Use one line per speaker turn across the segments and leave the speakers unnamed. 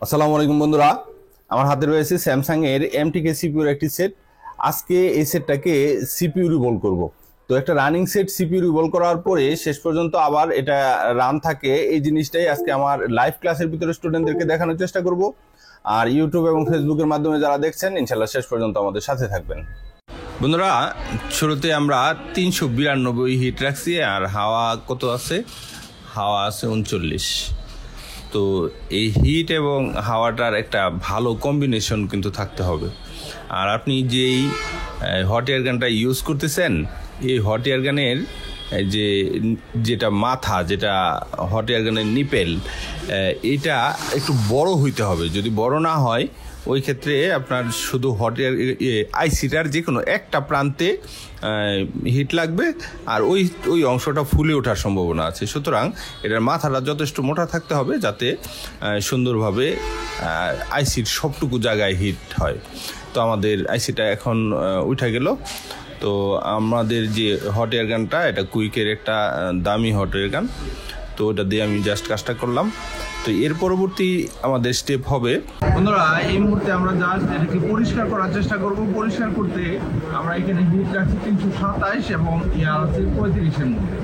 আসসালামু আলাইকুম বন্ধুরা, আমার হাতে রয়েছে স্যামসাং এর এমটিকে সিপিইউর একটি সেট। আজকে এই সেটটাকে সিপিইউ রিভল করব। তো একটা রানিং সেট সিপিইউ রিভল করার পরে শেষ পর্যন্ত আবার এটা রান থাকে, এই জিনিসটাই আজকে আমার লাইভ ক্লাসের ভিতরে স্টুডেন্টদেরকে দেখানোর চেষ্টা করব। আর ইউটিউব এবং ফেসবুকের মাধ্যমে যারা দেখছেন, ইনশাল্লাহ শেষ পর্যন্ত আমাদের সাথে থাকবেন। বন্ধুরা, শুরুতে আমরা 392 হিট রাখছি, আর হাওয়া কত আছে? হাওয়া আছে 39। তো এই হিট এবং হাওয়াটার একটা ভালো কম্বিনেশন কিন্তু থাকতে হবে। আর আপনি যেই হট এয়ার গানটা ইউজ করতেছেন, এই হট এয়ার গানের যেটা মাথা, যেটা হট এয়ার গানের নিপেল, এটা একটু বড় হইতে হবে। যদি বড় না হয়, ওই ক্ষেত্রে আপনার শুধু হট এয়ার আইসিটার যে কোনো একটা প্রান্তে হিট লাগবে, আর ওই অংশটা ফুলে ওঠার সম্ভাবনা আছে। সুতরাং এটার মাথাটা যথেষ্ট মোটা থাকতে হবে, যাতে সুন্দরভাবে আইসির সবটুকু জায়গায় হিট হয়। তো আমাদের আইসিটা এখন উঠে গেল। তো আমাদের যে হট এয়ার গানটা, এটা কুইকের একটা দামি হট এয়ার গান। তো ওটা দিয়ে আমি জাস্ট কাজটা করলাম। তো এর পরবর্তী আমাদের স্টেপ হবে, বন্ধুরা, এই মুহূর্তে আমরা জাস্ট এটাকে পরিষ্কার করার চেষ্টা করব। পরিষ্কার করতে আমরা এখানে হিট রাখছি 327 এবং ইয়ার আছে 35-এর মধ্যে।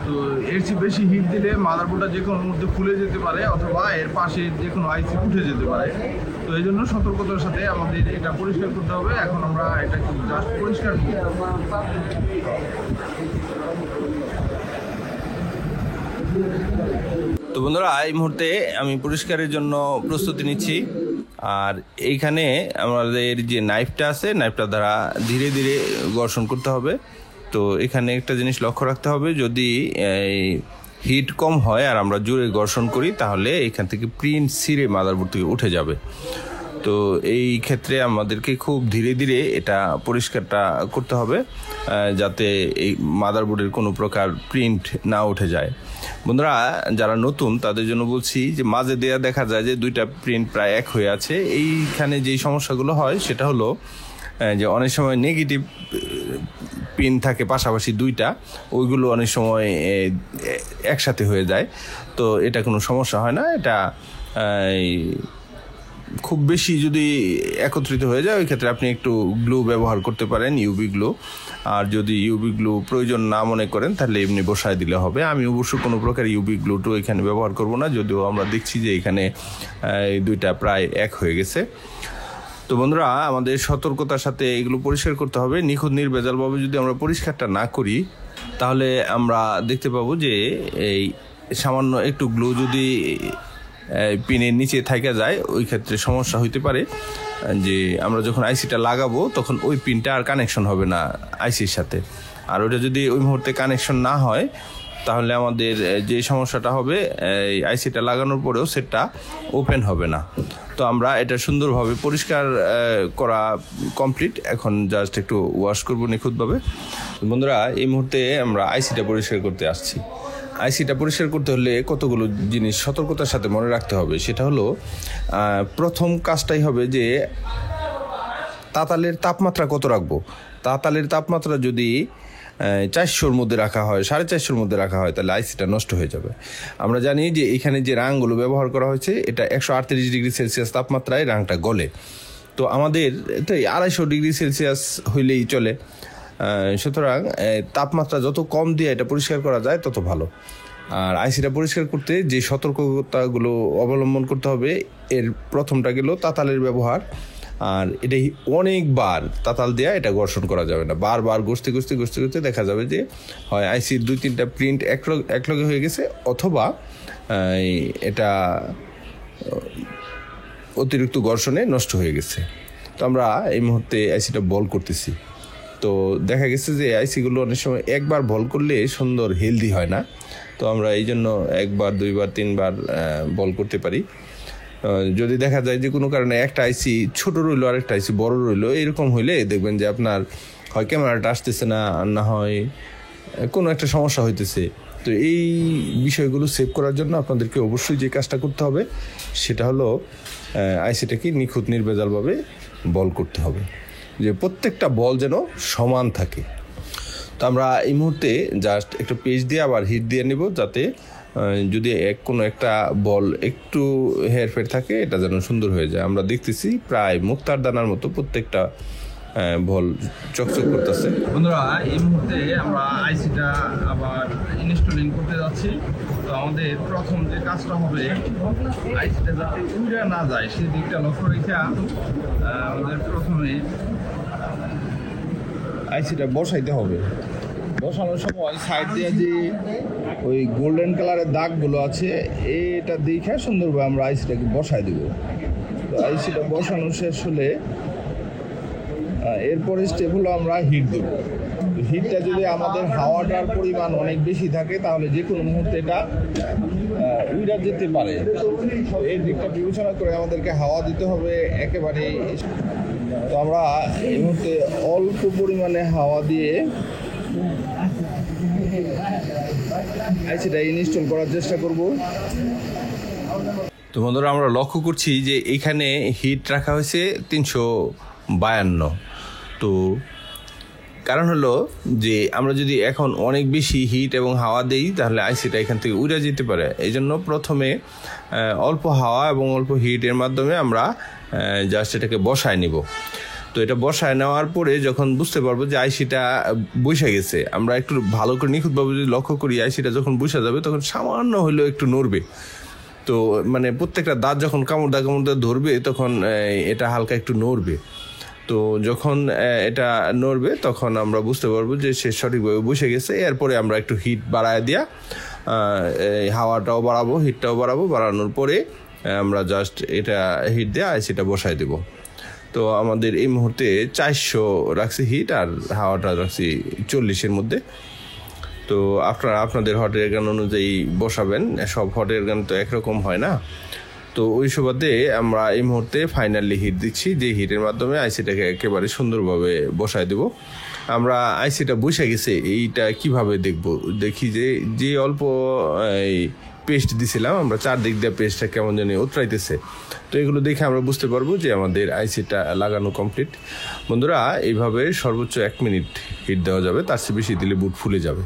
তো এর চেয়ে বেশি হিট দিলে মাদারবোর্ডটা যে কোনো মধ্যে ফুলে যেতে পারে, অথবা এর পাশে যে কোনো আইসি উঠে যেতে পারে। তো এই জন্য সতর্কতার সাথে আমাদের এটা পরিষ্কার করতে হবে। এখন আমরা এটাকে জাস্ট পরিষ্কার করব। তো বন্ধুরা, এই মুহূর্তে আমি পরিষ্কারের জন্য প্রস্তুতি নিচ্ছি। আর এইখানে আমাদের যে নাইফটা আছে, নাইফটা দ্বারা ধীরে ধীরে ঘর্ষণ করতে হবে। তো এখানে একটা জিনিস লক্ষ্য রাখতে হবে, যদি হিট কম হয় আর আমরা জোরে ঘর্ষণ করি, তাহলে এখান থেকে প্রিন্ট ছিঁড়ে মাদারবোর্ড থেকে উঠে যাবে। তো এই ক্ষেত্রে আমাদেরকে খুব ধীরে ধীরে এটা পরিষ্কারটা করতে হবে, যাতে এই মাদারবোর্ডের কোনো প্রকার প্রিন্ট না উঠে যায়। বন্ধুরা, যারা নতুন তাদের জন্য বলছি যে মাঝে দেয়া দেখা যায় যে দুইটা প্রিন্ট প্রায় এক হয়ে আছে। এইখানে যেই সমস্যাগুলো হয় সেটা হলো যে অনেক সময় নেগেটিভ পিন থাকে পাশাপাশি দুইটা, ওইগুলো অনেক সময় একসাথে হয়ে যায়। তো এটা কোনো সমস্যা হয় না। এটা খুব বেশি যদি একত্রিত হয়ে যায়, ওই ক্ষেত্রে আপনি একটু গ্লু ব্যবহার করতে পারেন, ইউবি গ্লু। আর যদি ইউবি গ্লু প্রয়োজন না মনে করেন, তাহলে এমনি বসায় দিলে হবে। আমি অবশ্য কোনো প্রকার ইউবি গ্লুটো এখানে ব্যবহার করব না, যদিও আমরা দেখছি যে এখানে দুইটা প্রায় এক হয়ে গেছে। তো বন্ধুরা, আমাদের সতর্কতার সাথে এগুলো পরিষ্কার করতে হবে। নিখুঁত নির্ভেজালভাবে যদি আমরা পরিষ্কারটা না করি, তাহলে আমরা দেখতে পাবো যে এই সামান্য একটু গ্লু যদি পিনের নিচে থাকা যায়, ওই ক্ষেত্রে সমস্যা হইতে পারে যে আমরা যখন আইসিটা লাগাবো তখন ওই পিনটা আর কানেকশন হবে না আইসির সাথে। আর ওটা যদি ওই মুহূর্তে কানেকশন না হয়, তাহলে আমাদের যে সমস্যাটা হবে, এই আইসিটা লাগানোর পরেও সেটটা ওপেন হবে না। তো আমরা এটা সুন্দরভাবে পরিষ্কার করা কমপ্লিট। এখন জাস্ট একটু ওয়াশ করবো নিখুঁতভাবে। বন্ধুরা, এই মুহূর্তে আমরা আইসিটা পরিষ্কার করতে আসছি। আইসিটা পরিষ্কার করতে হলে কতগুলো জিনিস সতর্কতার সাথে মনে রাখতে হবে। সেটা হলো, প্রথম কাজটাই হবে যে তাতালের তাপমাত্রা কত রাখবো। তাতালের তাপমাত্রা যদি 400-র মধ্যে রাখা হয়, 450-র মধ্যে রাখা হয়, তাহলে আইসিটা নষ্ট হয়ে যাবে। আমরা জানি যে এখানে যে রাংগুলো ব্যবহার করা হয়েছে, এটা 138°C তাপমাত্রায় রাংটা গলে। তো আমাদের তো 250°C হইলেই চলে। সুতরাং তাপমাত্রা যত কম দিয়ে এটা পরিষ্কার করা যায় তত ভালো। আর আইসিটা পরিষ্কার করতে যে সতর্কতাগুলো অবলম্বন করতে হবে, এর প্রথমটা গেল তাতালের ব্যবহার। আর এটাই অনেকবার তাতাল দেয়া এটা ঘর্ষণ করা যাবে না। বারবার ঘষতে দেখা যাবে যে হয় আইসির 2-3টা প্রিন্ট একলগে হয়ে গেছে, অথবা এটা অতিরিক্ত ঘর্ষণে নষ্ট হয়ে গেছে। তো আমরা এই মুহূর্তে আইসিটা বল করতেছি। তো দেখা গেছে যে আইসিগুলো অনেক সময় একবার বল করলে সুন্দর হেলদি হয় না। তো আমরা এই জন্য 1বার 2বার 3বার বল করতে পারি। যদি দেখা যায় যে কোনো কারণে একটা আইসি ছোট রইলো আর একটা আইসি বড় রইলো, এরকম হইলে দেখবেন যে আপনার হয় ক্যামেরাটা আসতেছে না, না হয় কোনো একটা সমস্যা হইতেছে। তো এই বিষয়গুলো সেভ করার জন্য আপনাদেরকে অবশ্যই যে কাজটা করতে হবে, সেটা হলো আইসিটাকে নিখুঁত নির্ভেজালভাবে বল করতে হবে, যে প্রত্যেকটা বল যেন সমান থাকে। তো আমরা এই মুহূর্তে জাস্ট একটা পেজ দিয়ে আবার হিট দিয়ে নিব, যাতে যদি কোনো একটা বল একটু হেরফের থাকে এটা যেন সুন্দর হয়ে যায়। আমরা দেখতেছি প্রায় মুক্তার দানার মতো প্রত্যেকটা বল চকচক করতেছে। বন্ধুরা, এই মুহূর্তে আমরা আইসিটা আবার ইনস্টলিং করতে যাচ্ছি। তো আমাদের প্রথম যে কাজটা হবে, আইসিটা যাতে উড়ে না যায় সেই দিকটা লক্ষ্য রেখে আমাদের প্রথমে আইসিটা বসাইতে হবে। বসানোর সময় সাইড দিয়ে যে ওই গোল্ডেন কালারের দাগগুলো আছে এটা দেখে সুন্দরভাবে আমরা আইসিটাকে বসাই দেব। তো আইসিটা বসানো শেষ হলে এরপরে স্টেপ হলো আমরা হিট দেব। হিটটা যদি আমাদের হাওয়াটার পরিমাণ অনেক বেশি থাকে তাহলে যে কোনো মুহূর্তে এটা উইরা যেতে পারে। তো এই দিকটা বিবেচনা করে আমাদেরকে হাওয়া দিতে হবে একেবারে। তো আমরা এই মুহূর্তে অল্প পরিমাণে হাওয়া দিয়ে আইসিটা ইনস্টল করার চেষ্টা করব। তো বন্ধুরা, আমরা লক্ষ্য করছি যে এখানে হিট রাখা হয়েছে 352। তো কারণ হলো যে আমরা যদি এখন অনেক বেশি হিট এবং হাওয়া দেই তাহলে আইসিটা এখান থেকে উড়ে যেতে পারে। এই জন্য প্রথমে অল্প হাওয়া এবং অল্প হিটের মাধ্যমে আমরা জাস্ট এটাকে বসায় নিব। তো এটা বসায় নেওয়ার পরে যখন বুঝতে পারবো যে আইসিটা বসে গেছে, আমরা একটু ভালো করে নিখুঁতভাবে যদি লক্ষ্য করি আইসিটা যখন বসে যাবে তখন সামান্য হলেও একটু নড়বে। তো মানে প্রত্যেকটা দাঁত যখন কামড় দা ধরবে তখন এটা হালকা একটু নড়বে। তো যখন এটা নড়বে তখন আমরা বুঝতে পারবো যে সে সঠিকভাবে বসে গেছে। এরপরে আমরা একটু হিট বাড়ায় দিয়া হাওয়াটাও বাড়াবো, হিটটাও বাড়াবো। বাড়ানোর পরে আমরা জাস্ট এটা হিট দিয়ে আইসিটা বসায় দেবো। তো আমাদের এই মুহূর্তে 400 রাখছি হিট আর হাওয়াটা রাখছি 40-এর মধ্যে। তো আপনারা আপনাদের হট এয়ার গান অনুযায়ী বসাবেন, সব হট এয়ার গান তো একরকম হয় না। তো ওই সুবাদে আমরা এই মুহূর্তে ফাইনালি হিট দিচ্ছি, যে হিটের মাধ্যমে আইসিটাকে একেবারে সুন্দরভাবে বসায় দেব। আমরা আইসিটা বসে গেছে এইটা কিভাবে দেখি যে অল্প এই পেস্ট দিছিলাম আমরা, চারদিক দিয়ে পেস্টটা কেমন জানি উতরাইতেছে। তো এগুলো দেখে আমরা বুঝতে পারবো যে আমাদের আইসিটা লাগানো কমপ্লিট। বন্ধুরা, এইভাবে সর্বোচ্চ 1 মিনিট হিট দেওয়া যাবে, তার চেয়ে বেশি দিলে বুট ফুলে যাবে।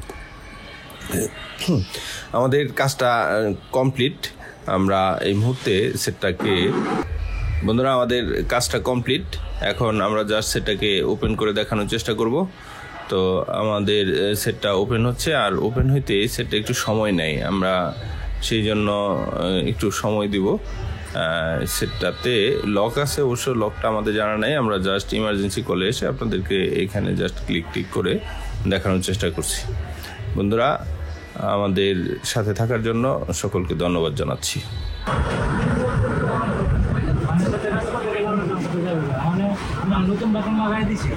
আমাদের কাজটা কমপ্লিট। আমরা এই মুহূর্তে সেটটাকে বন্ধুরা আমাদের কাজটা কমপ্লিট। এখন আমরা জাস্ট সেটটাকে ওপেন করে দেখানোর চেষ্টা করব। তো আমাদের সেটটা ওপেন হচ্ছে, আর ওপেন হইতে সেটটা একটু সময় নেয়, আমরা সেই জন্য একটু সময় দিব। সেটটাতে লক আছে, অবশ্য লকটা আমাদের জানা নাই। আমরা জাস্ট ইমার্জেন্সি কলে এসে আপনাদেরকে এখানে জাস্ট ক্লিক করে দেখানোর চেষ্টা করছি। বন্ধুরা, আমাদের সাথে থাকার জন্য সকলকে ধন্যবাদ জানাচ্ছি।
নতুন বাটন লাগাই দিছি।